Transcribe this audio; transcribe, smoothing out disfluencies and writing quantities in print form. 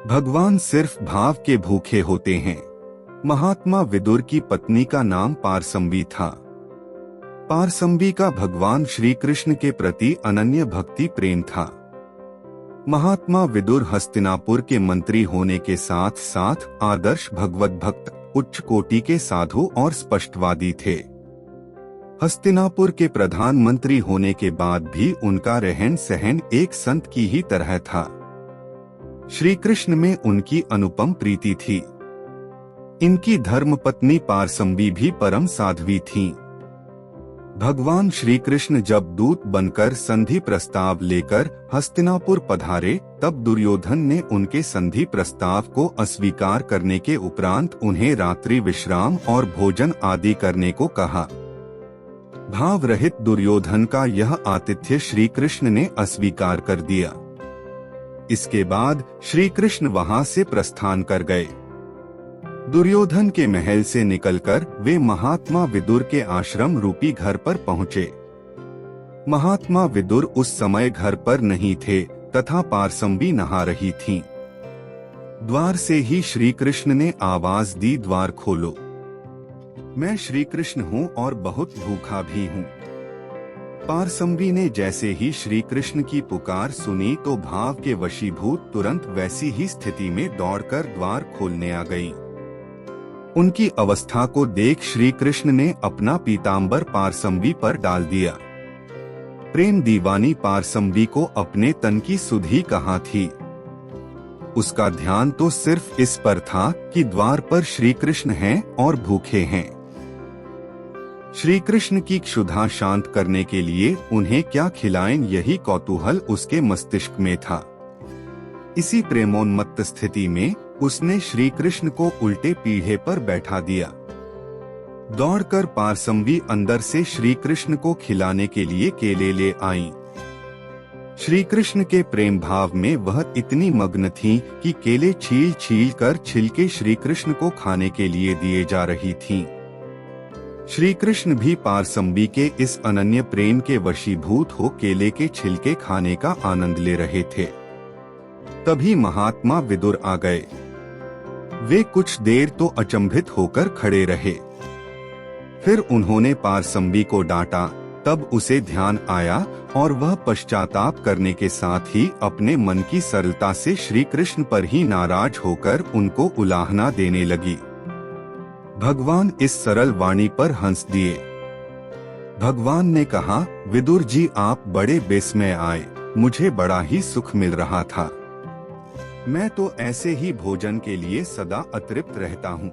भगवान सिर्फ भाव के भूखे होते हैं। महात्मा विदुर की पत्नी का नाम पारसंबी था। पारसंबी का भगवान श्री कृष्ण के प्रति अनन्य भक्ति प्रेम था। महात्मा विदुर हस्तिनापुर के मंत्री होने के साथ साथ आदर्श भगवत भक्त, उच्च कोटि के साधु और स्पष्टवादी थे। हस्तिनापुर के प्रधानमंत्री होने के बाद भी उनका रहन सहन एक संत की ही तरह था। श्री कृष्ण में उनकी अनुपम प्रीति थी। इनकी धर्मपत्नी पारसंबी भी परम साध्वी थीं। भगवान श्री कृष्ण जब दूत बनकर संधि प्रस्ताव लेकर हस्तिनापुर पधारे, तब दुर्योधन ने उनके संधि प्रस्ताव को अस्वीकार करने के उपरांत उन्हें रात्रि विश्राम और भोजन आदि करने को कहा। भाव रहित दुर्योधन का यह आतिथ्य श्री कृष्ण ने अस्वीकार कर दिया। इसके बाद श्री कृष्ण वहां से प्रस्थान कर गए। दुर्योधन के महल से निकलकर वे महात्मा विदुर के आश्रम रूपी घर पर पहुँचे। महात्मा विदुर उस समय घर पर नहीं थे तथा पारसंबी नहा रही थीं। द्वार से ही श्री कृष्ण ने आवाज दी, द्वार खोलो। मैं श्री कृष्ण हूँ और बहुत भूखा भी हूँ। पारसंबी ने जैसे ही श्री कृष्ण की पुकार सुनी तो भाव के वशीभूत तुरंत वैसी ही स्थिति में दौड़कर द्वार खोलने आ गई। उनकी अवस्था को देख श्री कृष्ण ने अपना पीतांबर पारसंबी पर डाल दिया। प्रेम दीवानी पारसंबी को अपने तन की सुध ही कहाँ थी। उसका ध्यान तो सिर्फ इस पर था कि द्वार पर श्री कृष्ण हैं और भूखे हैं। श्री कृष्ण की क्षुधा शांत करने के लिए उन्हें क्या खिलाएं, यही कौतूहल उसके मस्तिष्क में था। इसी प्रेमोन्मत्त स्थिति में उसने श्री कृष्ण को उल्टे पीढ़े पर बैठा दिया। दौड़कर पारसंबी अंदर से श्री कृष्ण को खिलाने के लिए केले ले आईं। श्री कृष्ण के प्रेम भाव में वह इतनी मग्न थीं कि केले छील छील कर छिलके श्री कृष्ण को खाने के लिए दिए जा रही थीं। श्री कृष्ण भी पारसंबी के इस अनन्य प्रेम के वशीभूत हो केले के छिलके खाने का आनंद ले रहे थे। तभी महात्मा विदुर आ गए। वे कुछ देर तो अचंभित होकर खड़े रहे। फिर उन्होंने पारसंबी को डांटा। तब उसे ध्यान आया और वह पश्चाताप करने के साथ ही अपने मन की सरलता से श्री कृष्ण पर ही नाराज होकर उनको उलाहना देने लगी। भगवान इस सरल वाणी पर हंस दिए। भगवान ने कहा, विदुर जी आप बड़े बेस में आए, मुझे बड़ा ही सुख मिल रहा था। मैं तो ऐसे ही भोजन के लिए सदा अतृप्त रहता हूँ।